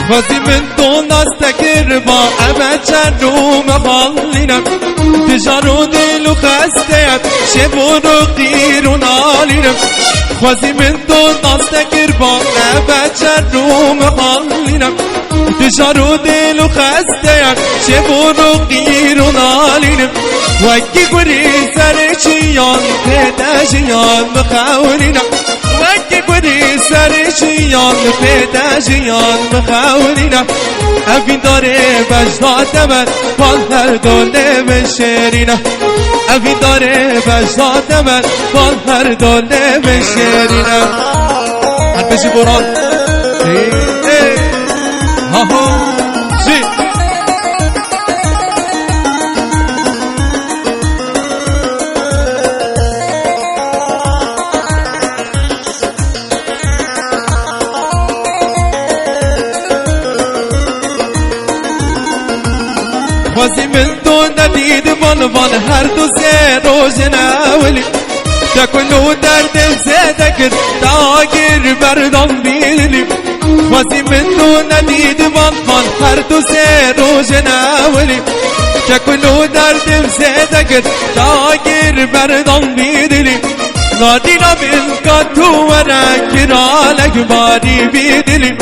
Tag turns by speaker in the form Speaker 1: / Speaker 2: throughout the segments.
Speaker 1: خوازی من تو نستکر با ابد چرو مخالینم تجارو دل و خستیم شب و رقیر و نالینم خوازی من تو نستکر با ابد چرو مخالینم تجارو دل و خستیم شب و رقیر و نالینم وکی گوری سر چیان پیدا جیان مخاولینم وکی گوری سر چیان پیدا جیان مخاولینم افین داره بجداد من بال هر دوله بشرینم افین داره بجداد من بال هر دوله بشرینم هر بشی بران ها ها خوازی من تو ندید بان هر دو سه روز ناولی تکلو دردم زده کرد تاگر بردم بیلی خوازی من تو ندید بان هر دو سه روز ناولی تکلو دردم زده کرد تاگر بردم بیلی نادینا من تو ورا کرالک باری بیدلی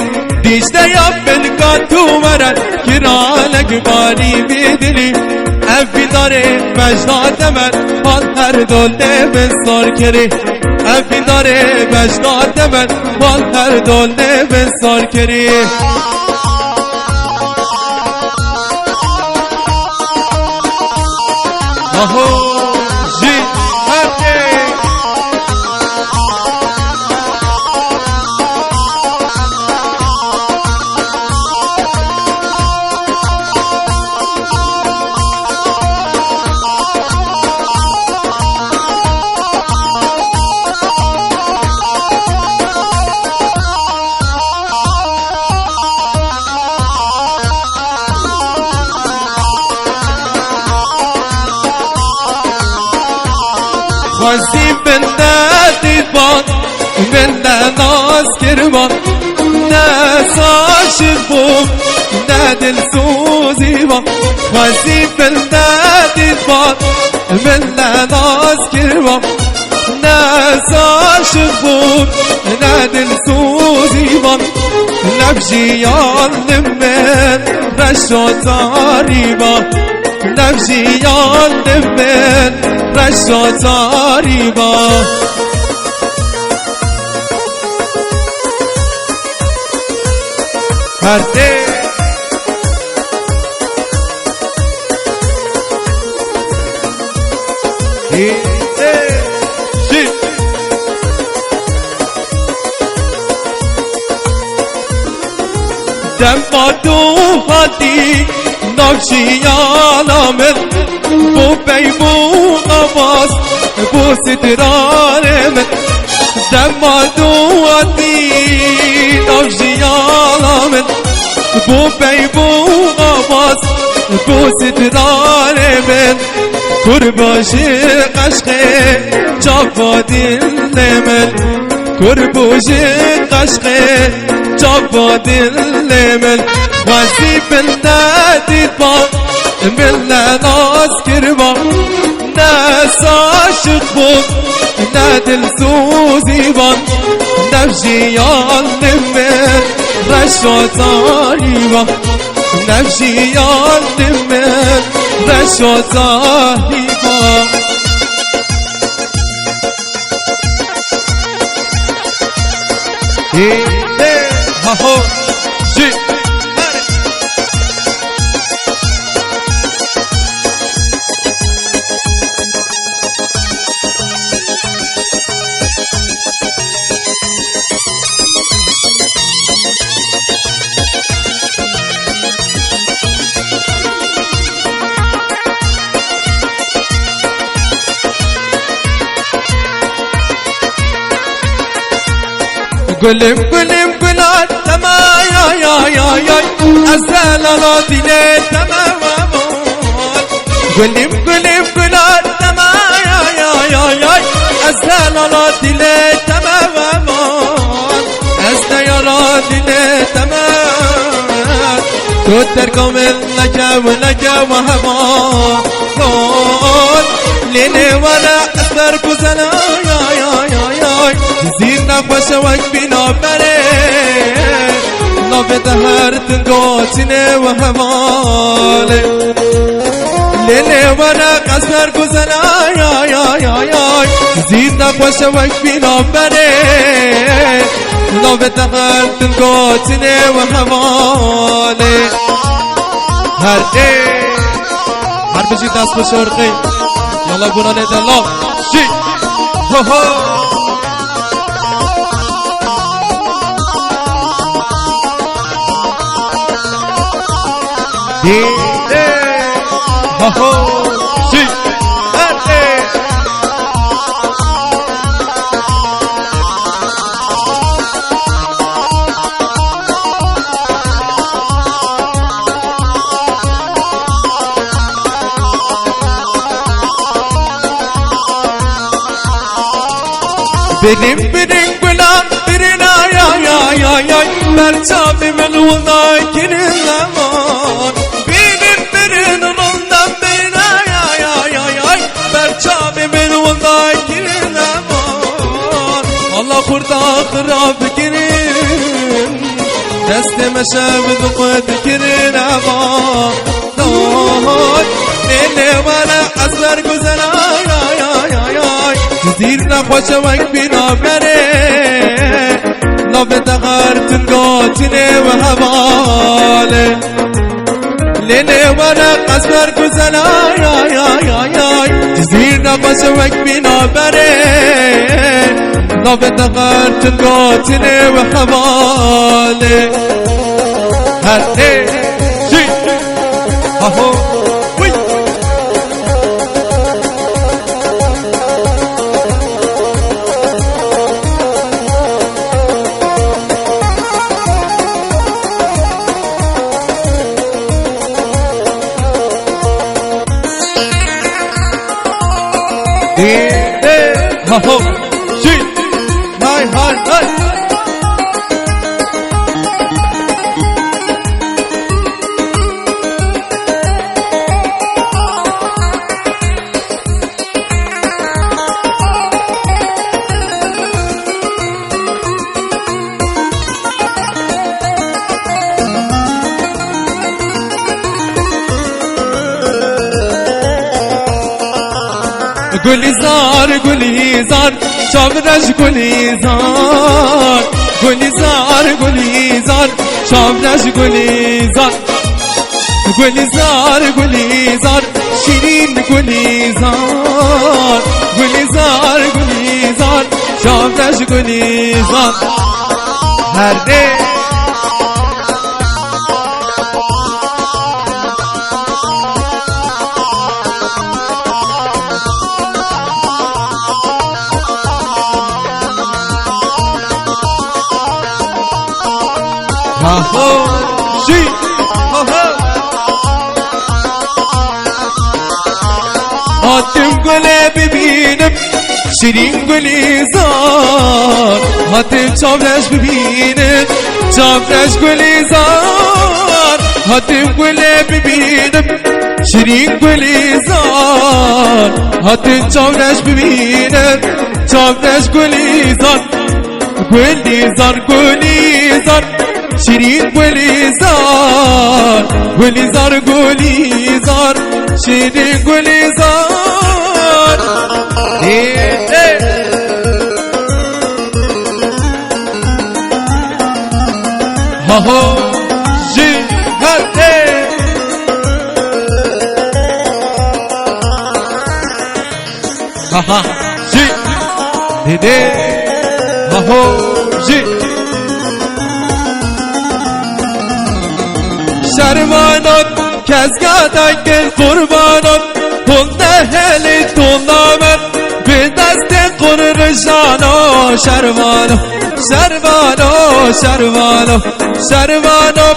Speaker 1: دیشته یا من تو ورا کرالک باری بیدلی افی داره مجداد من حال هر دوله بسار کری افی داره مجداد من حال هر دوله بسار کری آهو جی خوازی من ندید بان من ناز کرمان ناز عاشق بوم ندل سوزی بان خوازی من ندید بان من ناز کرمان ناز عاشق بوم ندل سوزی بان نبجیان من رشو تاری بان نبجیان من رشو تاری بان هرده دم با دو هاتی نقشیان آمد بو بی بو آواز بو ستران من دم با دو هاتی نقشیان آمد بو بی بو آواز بو ستران من کرباش قشق جاوا دل من کرباش قشق جاوا دل من وزی بلدی با مل ناز کربا ناز عاشق بود ندل سوزی بان نفجیان من رشو تاری با نفجیان من رشو تاری با ها ها جی گلم گلم گلات تما یا یا یا یا ازال لا دل تما گلم گلم گلات تما یا یا یا یا ازال لا دل تما از یا لا دل تما تو تركمل لك ولك وهمان ليلي وانا اثر كزنا يا زيرنا بشوك بنا بري نبت هرتن قوتنا وهمالي ليلي وانا اثر كزنا يا زيرنا بشوك بنا بري نبت هرتن قوتنا وهمالي هر بجي دست بشرقي يلا قولنا ندى الله جي هو هو دي هو هو جي Benim gülen birine ya Berçabi melunay kirin aman Benim birinin ondan birine ya Berçabi melunay kirin aman Allah kurda kırab kirin Desteme şevd kod kirin aman Nene vana azlar güzel ay زيرنا خوشوك بنا بري نبت غارتن قوتنا وهبالي ليلي وانا قصبر كزنا يا زيرنا خوشوك بنا بري نبت غارتن قوتنا وهبالي هر جي هو ho shi hai گلیزار گلیزار شابرش گلیزار گلیزار گلیزار شابرش گلیزار گلیزار گلیزار شیرین گلیزار گلیزار گلیزار شابرش گلیزار هر ho shi ho hatim gule bibinem şirin gülizar hatim çavreş bibinem çavreş gülizar hatim gule bibinem şirin gülizar hatim çavreş bibinem çavreş gülizar gülizar gülizar شیرین گلیزار گلیزار گلیزار شیرین گلیزار ها ها جی هر ها ها جی دیده ها ها جی شرمانات کزگاه گل قربانات تنده هلی تندامن به دست قرر جانا شرمانو شرمانو شرمانو شرمانو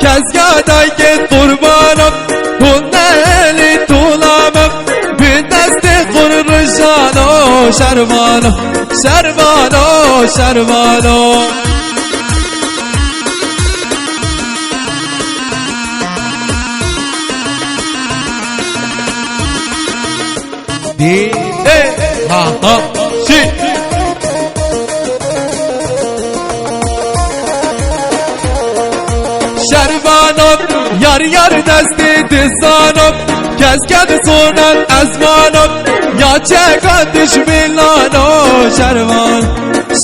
Speaker 1: کزگاه گل قربانات تنده هلی تندامن به دست قرر جانا شرمانو شرمانو شرمانو دیده ها ها چی شروانم یار یار دستی دستانم کس کد سونن از مانم یا چکاتش میلانو شروان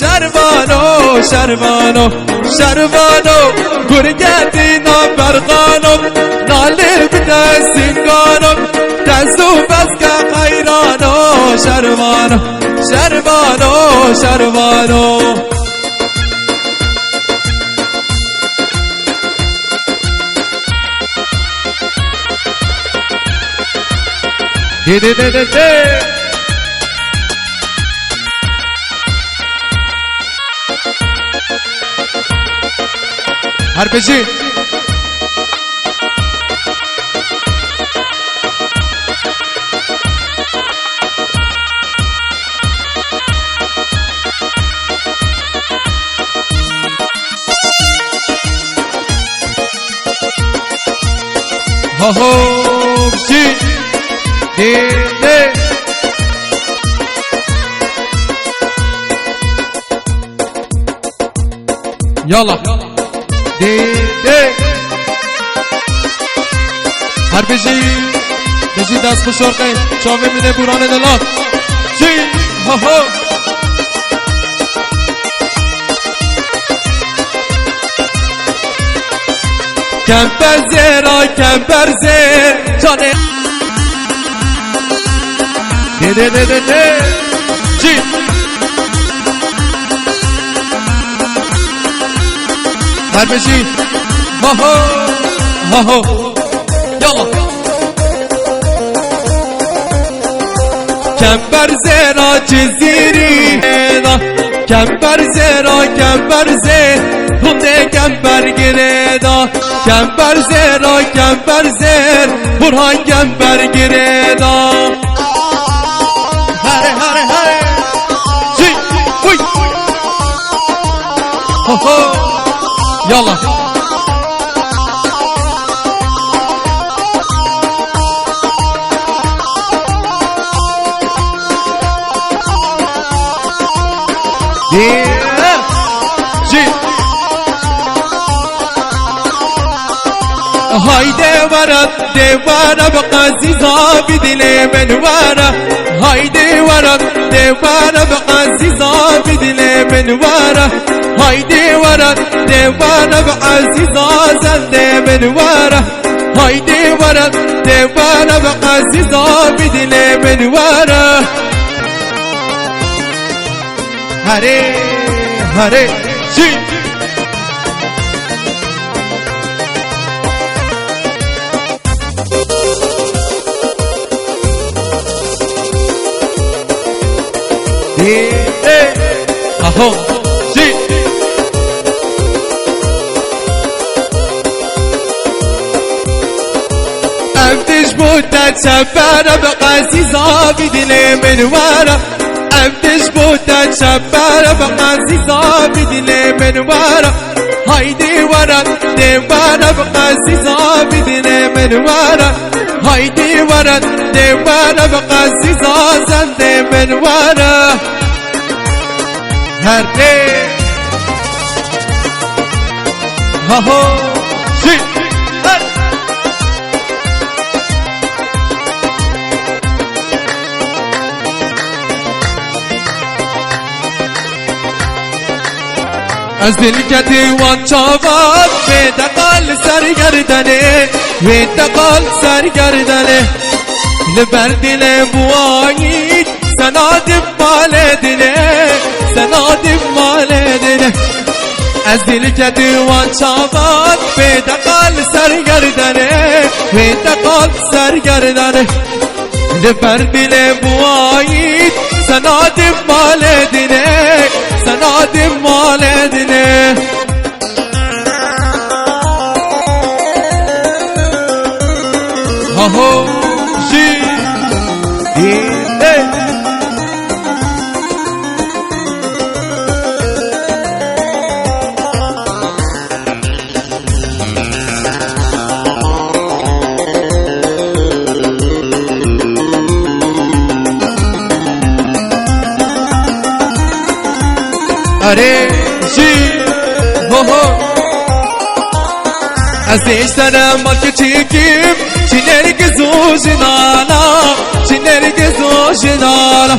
Speaker 1: شروانو شروانو شروانو گرگتی نابرغانم ناله بده سنگانم دستو بسکه خیرانو شروانو شروانو شروانو دی دی دی دی دی هر بجی ho ho ji de de yalla de de هر بجی بجی دست بشرقه چاوه میده بوران دلات جی ها ها کمبر زیرا کمبر زیر جانه ده ده ده ده ده جی هر بجی ها ها ها ها یالا کمبر زیرا جزیری کمبر زیرا کمبر زیر بنده کمبر گریدا کمبر زیرا کمبر زیر برهان کمبر گریدا هره هره هره جی وی ها ها یالا هاي دورة دورة بقاسي صافي دلي منورة هاي دورة دورة بقاسي صافي دلي منورة هاي دورة دورة بقاسي صافي منورة هاي دورة دورة بقاسي صافي دلي منورة هري هري شي اهو شي امتش بودت شبارة بقاسي صافي دلي منورة امتش بودت شبارة بقاسي صافي دلي منورة هايدي ورا ديوانة بقاسي صافي دلي منورة هايدي ورا ديوانة بقاسي صافي منورة هرني ها هو شي از دل کتی وان چاوات ویدقال سرگردنه ویدقال سرگردنه لبر دل بوایید سنادم مال دله سنادم مال دله از دل کتی وان چاوات ویدقال سرگردنه ویدقال سرگردنه لبر دل بوایید سنادم مال دله سنادم مال دله ها هو شي دیده هره جی هو هو از دیشتر مالک چیکیم چینری که زوجنانا چینری که زوجنانا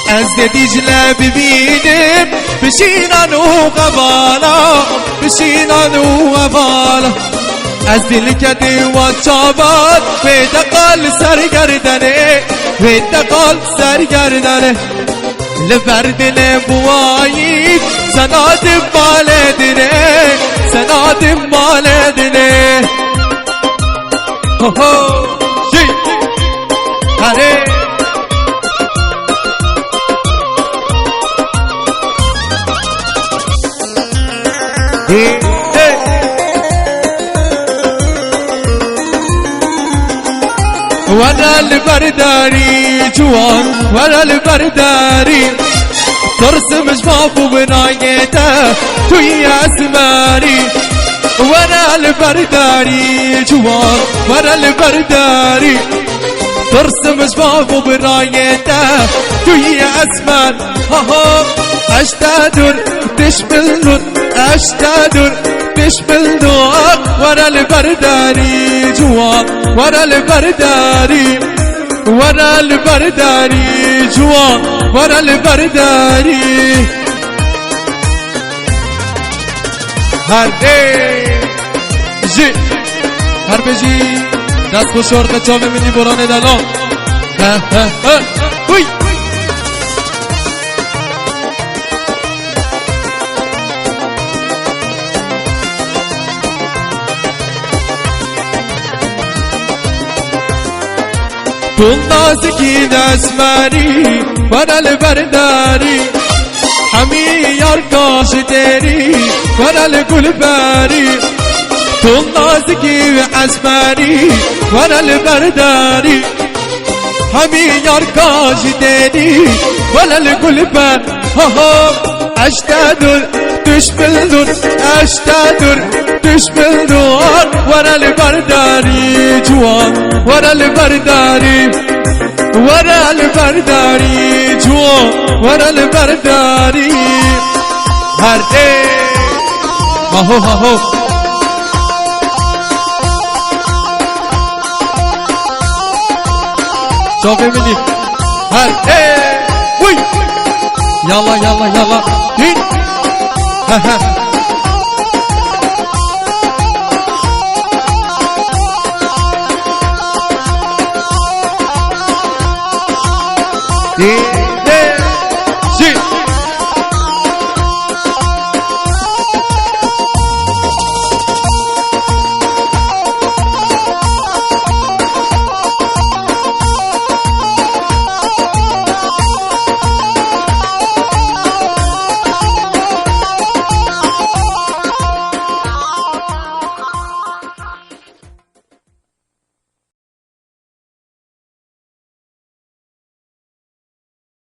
Speaker 1: از دیجله ببینیم بشینن و قبالا بشینن و قبالا از دل کدی و چابات به دقال سرگردنه به دقال سرگردنه لبر دل بوایی سناد بالدنه سناد بالدنه هو هو جی هره ورا البرداري جوان ورا البرداري ترسم جفاف بنايته توي اسماري ورا البرداري جوان ورا البرداري ترسم جفاف بنايته توي اسمار ها اشتادر تشبل اشتادر تشبل دور ورا البرداري جوان ورا البرداري ورا البرداري جوان ورا البرداري هر بجی دست و شرق چاوه منی بران دلان ها ها ها وی تو نازکی دستماری ورا البرداری همی یار کاش تیری ورا الگلباری تو نازکی دستماری ورا البرداری همی یار کاش تیری ورا الگلبر ها ها اشتادر تشبلدر اشتادر تشبلدر ورا البرداری جوان ورا البرداری ورا البرداری جوان ورا البرداری هر ما هو ها هو شوفي مني هر وي يلا يلا يلا ها ها